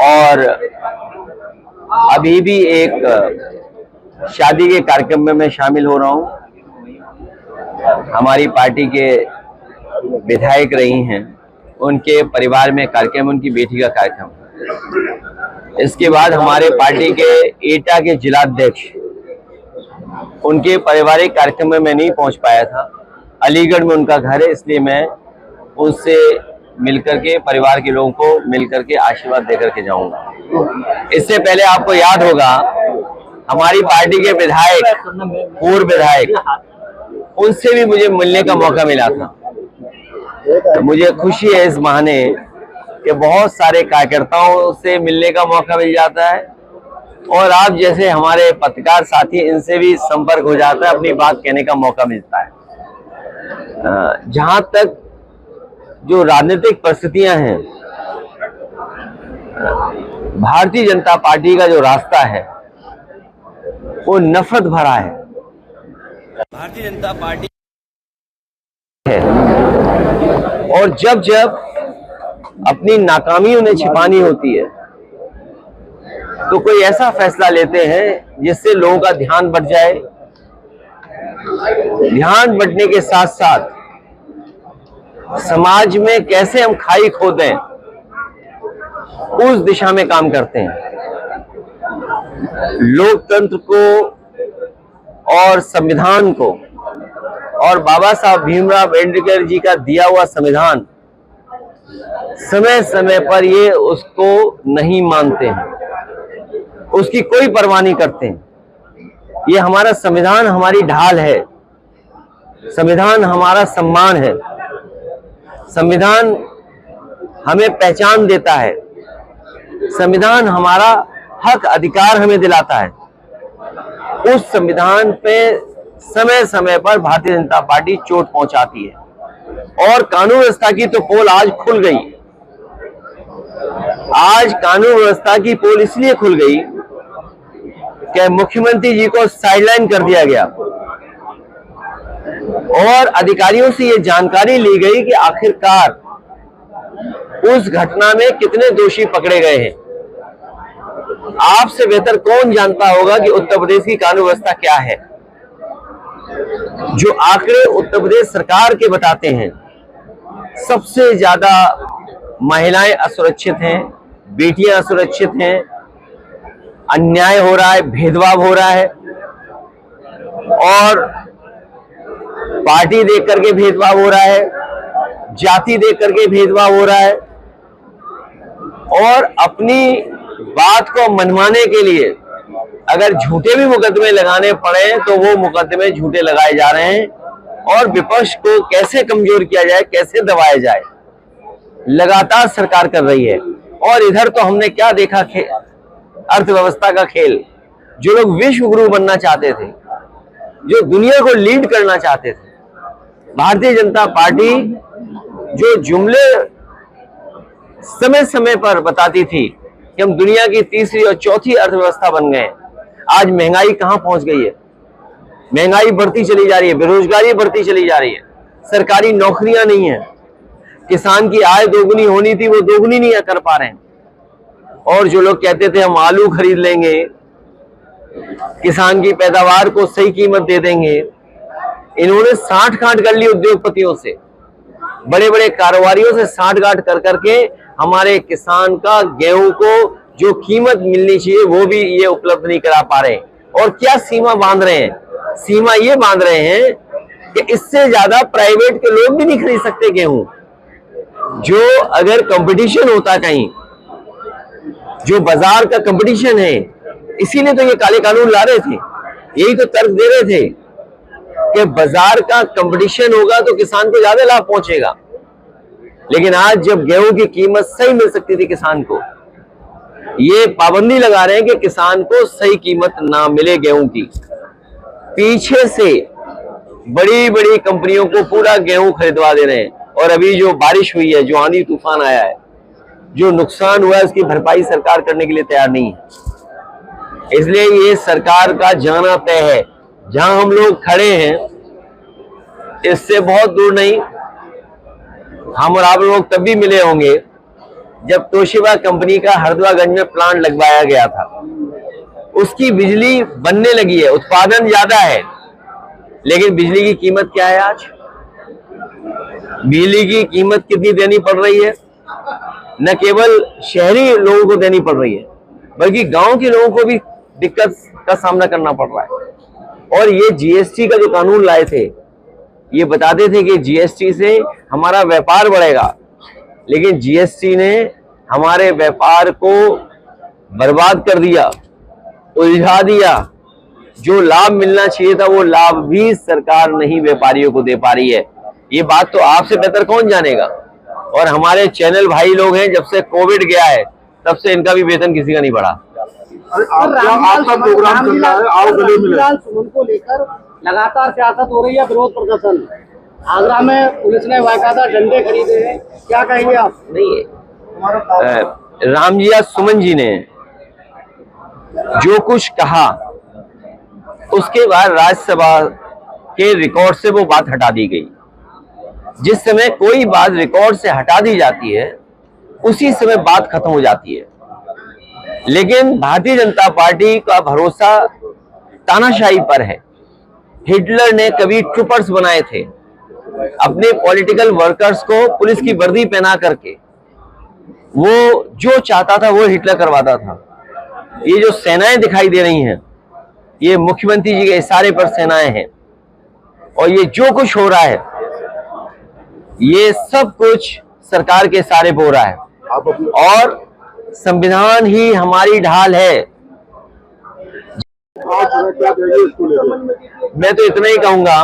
और अभी भी एक शादी के कार्यक्रम में मैं शामिल हो रहा हूं। हमारी पार्टी के विधायक रही हैं, उनके परिवार में कार्यक्रम, उनकी बेटी का कार्यक्रम। इसके बाद हमारे पार्टी के एटा के जिलाध्यक्ष, उनके पारिवारिक कार्यक्रम में मैं नहीं पहुंच पाया था। अलीगढ़ में उनका घर है, इसलिए मैं उनसे मिलकर के, परिवार के लोगों को मिलकर के आशीर्वाद देकर के जाऊंगा। इससे पहले आपको याद होगा, हमारी पार्टी के विधायक, पूर्व विधायक, उनसे भी मुझे मिलने का मौका मिला था। तो मुझे खुशी है इस बहाने कि बहुत सारे कार्यकर्ताओं से मिलने का मौका मिल जाता है, और आप जैसे हमारे पत्रकार साथी, इनसे भी संपर्क हो जाता है, अपनी बात कहने का मौका मिलता है। जहां तक जो राजनीतिक परिस्थितियां हैं, भारतीय जनता पार्टी का जो रास्ता है वो नफरत भरा है। भारतीय जनता पार्टी है, और जब जब अपनी नाकामी उन्हें छिपानी होती है तो कोई ऐसा फैसला लेते हैं जिससे लोगों का ध्यान बढ़ जाए। ध्यान बढ़ने के साथ साथ समाज में कैसे हम खाई खोदें, उस दिशा में काम करते हैं। लोकतंत्र को और संविधान को, और बाबा साहब भीमराव अम्बेडकर जी का दिया हुआ संविधान, समय समय पर ये उसको नहीं मानते हैं, उसकी कोई परवाह नहीं करते हैं। ये हमारा संविधान हमारी ढाल है, संविधान हमारा सम्मान है, संविधान हमें पहचान देता है, संविधान हमारा हक अधिकार हमें दिलाता है। उस संविधान पे समय समय पर भारतीय जनता पार्टी चोट पहुंचाती है, और कानून व्यवस्था की तो पोल आज खुल गई। आज कानून व्यवस्था की पोल इसलिए खुल गई कि मुख्यमंत्री जी को साइडलाइन कर दिया गया, और अधिकारियों से ये जानकारी ली गई कि आखिरकार उस घटना में कितने दोषी पकड़े गए हैं। आपसे बेहतर कौन जानता होगा कि उत्तर प्रदेश की कानून व्यवस्था क्या है। जो आंकड़े उत्तर प्रदेश सरकार के बताते हैं, सबसे ज्यादा महिलाएं असुरक्षित हैं, बेटियां असुरक्षित हैं, अन्याय हो रहा है, भेदभाव हो रहा है, और पार्टी देख करके भेदभाव हो रहा है, जाति देख करके भेदभाव हो रहा है, और अपनी बात को मनवाने के लिए अगर झूठे भी मुकदमे लगाने पड़े तो वो मुकदमे झूठे लगाए जा रहे हैं। और विपक्ष को कैसे कमजोर किया जाए, कैसे दबाया जाए, लगातार सरकार कर रही है। और इधर तो हमने क्या देखा, अर्थव्यवस्था का खेल। जो लोग विश्व गुरु बनना चाहते थे, जो दुनिया को लीड करना चाहते थे, भारतीय जनता पार्टी जो जुमले समय समय पर बताती थी कि हम दुनिया की तीसरी और चौथी अर्थव्यवस्था बन गए, आज महंगाई कहां पहुंच गई है। महंगाई बढ़ती चली जा रही है, बेरोजगारी बढ़ती चली जा रही है, सरकारी नौकरियां नहीं है, किसान की आय दोगुनी होनी थी वो दोगुनी नहीं कर पा रहे हैं। और जो लोग कहते थे हम आलू खरीद लेंगे, किसान की पैदावार को सही कीमत दे देंगे, इन्होंने साठगांठ कर ली उद्योगपतियों से, बड़े बड़े कारोबारियों से साठगांठ कर करके हमारे किसान का गेहूं को जो कीमत मिलनी चाहिए वो भी ये उपलब्ध नहीं करा पा रहे हैं। और क्या सीमा बांध रहे हैं, सीमा ये बांध रहे हैं कि इससे ज्यादा प्राइवेट के लोग भी नहीं खरीद सकते गेहूं। जो अगर कंपटीशन होता कहीं, जो बाजार का कंपटीशन है, इसीलिए तो ये काले कानून ला रहे थे, यही तो तर्क दे रहे थे कि बाजार का कंपटीशन होगा तो किसान को ज्यादा लाभ पहुंचेगा। लेकिन आज जब गेहूं की कीमत सही मिल सकती थी किसान को, ये पाबंदी लगा रहे हैं कि किसान को सही कीमत ना मिले गेहूं की। पीछे से बड़ी बड़ी कंपनियों को पूरा गेहूं खरीदवा दे रहे हैं, और अभी जो बारिश हुई है, जो आंधी तूफान आया है, जो नुकसान हुआ है, उसकी भरपाई सरकार करने के लिए तैयार नहीं है। इसलिए ये सरकार का जाना तय है। जहां हम लोग खड़े हैं इससे बहुत दूर नहीं, हम और आप लोग तब भी मिले होंगे जब तोशिबा कंपनी का हरदुआगंज में प्लांट लगवाया गया था, उसकी बिजली बनने लगी है, उत्पादन ज्यादा है, लेकिन बिजली की कीमत क्या है आज? बिजली की कीमत कितनी देनी पड़ रही है? न केवल शहरी लोगों को देनी पड़ रही है, बल्कि गांव के लोगों को भी दिक्कत का सामना करना पड़ रहा है। और ये जीएसटी का जो कानून लाए थे, ये बताते थे कि जीएसटी से हमारा व्यापार बढ़ेगा, लेकिन जीएसटी ने हमारे व्यापार को बर्बाद कर दिया, उलझा दिया। जो लाभ मिलना चाहिए था वो लाभ भी सरकार नहीं व्यापारियों को दे पा रही है। ये बात तो आपसे बेहतर कौन जानेगा। और हमारे चैनल भाई लोग हैं, जब से कोविड गया है तब से इनका भी वेतन किसी का नहीं बढ़ा। आपका प्रोग्राम चल रहा है, आओ गले मिले। उनको लेकर लगातार सियासत हो रही है, विरोध प्रदर्शन। आगरा में पुलिस ने बाकायदा डंडे खरीदे हैं, क्या कहेंगे आप? नहीं, रामजिया सुमन जी ने जो कुछ कहा, उसके बाद राज्यसभा के रिकॉर्ड से वो बात हटा दी गई। जिस समय कोई बात रिकॉर्ड से हटा दी जाती है, उसी समय बात खत्म हो जाती है। लेकिन भारतीय जनता पार्टी का भरोसा तानाशाही पर है। हिटलर ने कभी ट्रूपर्स बनाए थे, अपने पॉलिटिकल वर्कर्स को पुलिस की वर्दी पहना करके। वो जो चाहता था वो हिटलर करवाता था। ये जो सेनाएं दिखाई दे रही हैं, ये मुख्यमंत्री जी के इशारे पर सेनाएं हैं। और ये जो कुछ हो रहा है, ये सब कुछ सरकार के इशारे पर हो रहा है। और संविधान ही हमारी ढाल है। मैं तो इतना ही कहूंगा,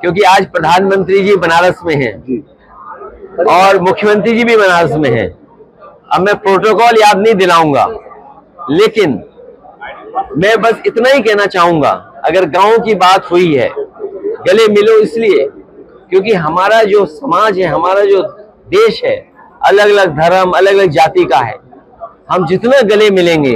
क्योंकि आज प्रधानमंत्री जी बनारस में हैं और मुख्यमंत्री जी भी बनारस में हैं। अब मैं प्रोटोकॉल याद नहीं दिलाऊंगा, लेकिन मैं बस इतना ही कहना चाहूंगा, अगर गांव की बात हुई है, गले मिलो इसलिए क्योंकि हमारा जो समाज है, हमारा जो देश है, अलग अलग धर्म, अलग अलग जाति का है। हम जितना गले मिलेंगे,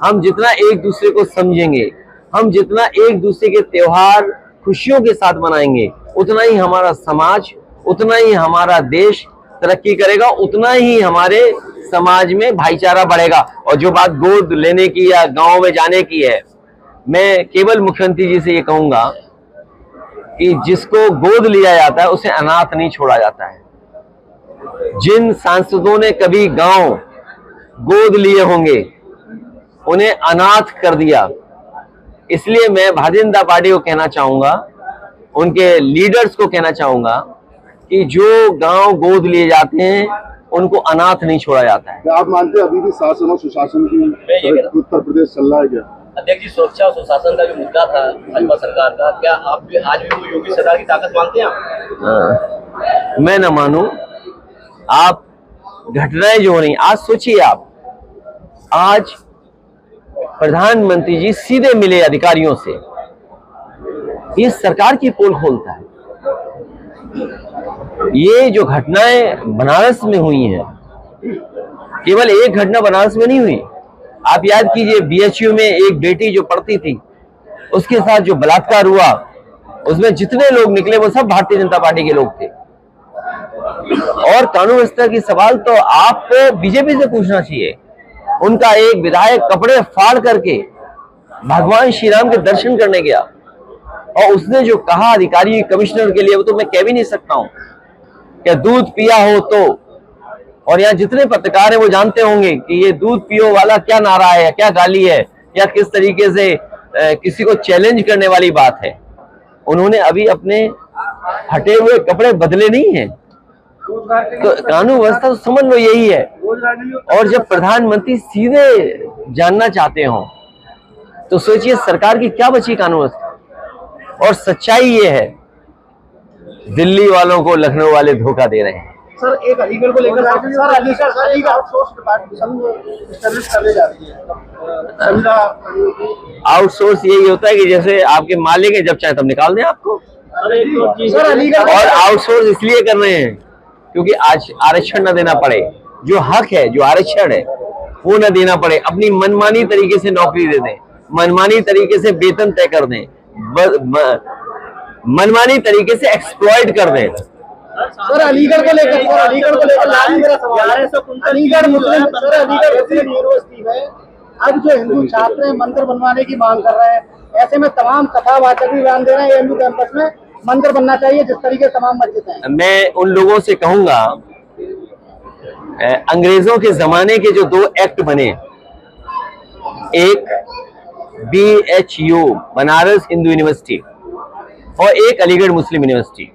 हम जितना एक दूसरे को समझेंगे, हम जितना एक दूसरे के त्योहार खुशियों के साथ मनाएंगे, उतना ही हमारा समाज, उतना ही हमारा देश तरक्की करेगा, उतना ही हमारे समाज में भाईचारा बढ़ेगा। और जो बात गोद लेने की या गांव में जाने की है, मैं केवल मुख्यमंत्री जी से ये कहूंगा कि जिसको गोद लिया जाता है उसे अनाथ नहीं छोड़ा जाता है। जिन सांसदों ने कभी गांव गोद लिए होंगे, उन्हें अनाथ कर दिया। इसलिए मैं भारतीय जनता पार्टी को कहना चाहूंगा, उनके लीडर्स को कहना चाहूंगा कि जो गांव गोद लिए जाते हैं उनको अनाथ नहीं छोड़ा जाता है। आप मानते हैं अभी भी शासन और सुशासन की उत्तर प्रदेश चल रहा है क्या? अध्यक्ष जी, सुरक्षा और सुशासन का जो मुद्दा था भाजपा सरकार का, क्या आप भी आज भी वो योगी सरकार की ताकत मानते हैं आप? मैं न मानूं। आप घटनाएं जो हो रही, आज सोचिए आप, आज प्रधानमंत्री जी सीधे मिले अधिकारियों से, ये सरकार की पोल खोलता है। ये जो घटनाएं बनारस में हुई हैं, केवल एक घटना बनारस में नहीं हुई। आप याद कीजिए, बीएचयू में एक बेटी जो पढ़ती थी, उसके साथ जो बलात्कार हुआ, उसमें जितने लोग निकले वो सब भारतीय जनता पार्टी के लोग थे। और कानून व्यवस्था की सवाल तो आपको बीजेपी से पूछना चाहिए। उनका एक विधायक कपड़े फाड़ करके भगवान श्री राम के दर्शन करने गया, और उसने जो कहा अधिकारी कमिश्नर के लिए, वो तो मैं कह भी नहीं सकता हूं। क्या दूध पिया हो तो, और यहाँ जितने पत्रकार हैं वो जानते होंगे कि ये दूध पियो वाला क्या नारा है, क्या गाली है, या किस तरीके से किसी को चैलेंज करने वाली बात है। उन्होंने अभी अपने हटे हुए कपड़े बदले नहीं हैं। तो कानून व्यवस्था तो समझ लो यही है। और जब प्रधानमंत्री सीधे जानना चाहते हो, तो सोचिए सरकार की क्या बची कानून व्यवस्था। और सच्चाई ये है, दिल्ली वालों को लखनऊ वाले धोखा दे रहे हैं। सर, एक अलीगढ़ को लेकर अलीगढ़ आउटसोर्स करने जा रही है। आउटसोर्स यही होता है कि जैसे आपके मालिक है, जब चाहे तब निकाल दें आपको। सर, अलीगढ़ और आउटसोर्स इसलिए कर रहे हैं क्योंकि आज आरक्षण न देना पड़े, जो हक है, जो आरक्षण है, वो न देना पड़े। अपनी मनमानी तरीके से नौकरी दे दें, मनमानी तरीके से वेतन तय कर दें, मनमानी तरीके से एक्सप्लॉइट कर दें। सर अलीगढ़ को लेकर लाल मेरा सवाल है। अलीगढ़ मुस्लिम यूनिवर्सिटी में अब जो हिंदू छात्र मंदिर बनवाने की मांग कर रहे हैं, ऐसे में तमाम कथावाचक भी बयान दे रहे हैं एमयू कैंपस में मंदिर बनना चाहिए जिस तरीके से तमाम मस्जिद हैं। मैं उन लोगों से कहूंगा, अंग्रेजों के जमाने के जो 2 एक्ट बने, एक BHU बनारस हिंदू यूनिवर्सिटी और एक अलीगढ़ मुस्लिम यूनिवर्सिटी,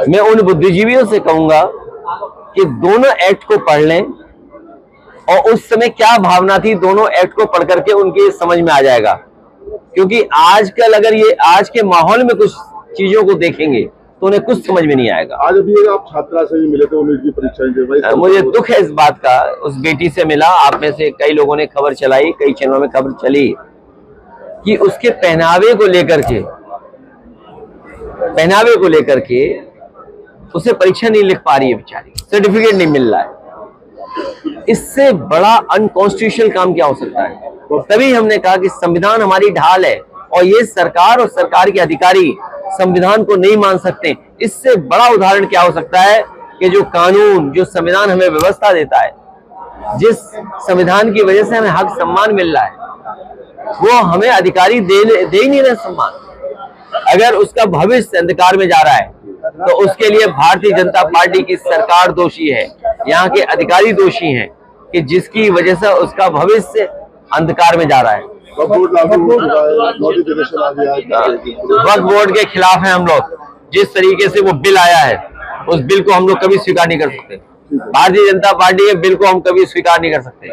मैं उन बुद्धिजीवियों से कहूंगा कि दोनों एक्ट को पढ़ लें और उस समय क्या भावना थी दोनों एक्ट को पढ़ करके उनकी समझ में आ जाएगा। क्योंकि आजकल अगर ये आज के माहौल में कुछ चीजों को देखेंगे तो उन्हें कुछ समझ में नहीं आएगा। आज अभी आप छात्रा से भी मिले थे, उन्हीं की परीक्षाएं दे भाई, मुझे दुख है इस बात का। उस बेटी से मिला, आप में से कई लोगों ने खबर चलाई, कई चैनलों में खबर चली कि उसके पहनावे को लेकर के उसे परीक्षा नहीं लिख पा रही है बेचारी, सर्टिफिकेट नहीं मिल रहा है। इससे बड़ा अनकॉन्स्टिट्यूशनल काम क्या हो सकता है? तभी हमने कहा कि संविधान हमारी ढाल है और ये सरकार और सरकार के अधिकारी संविधान को नहीं मान सकते। इससे बड़ा उदाहरण क्या हो सकता है कि जो कानून, जो संविधान हमें व्यवस्था देता है, जिस संविधान की वजह से हमें हक सम्मान मिल रहा है, वो हमें अधिकारी दे ही नहीं रहे सम्मान। अगर उसका भविष्य अंधकार में जा रहा है तो उसके लिए भारतीय जनता पार्टी की सरकार दोषी है, यहाँ के अधिकारी दोषी हैं कि जिसकी वजह से उसका भविष्य अंधकार में जा रहा है। वक्फ बोर्ड के खिलाफ है हम लोग। जिस तरीके से वो बिल आया है उस बिल को हम लोग कभी स्वीकार नहीं कर सकते। भारतीय जनता पार्टी के बिल को हम कभी स्वीकार नहीं कर सकते।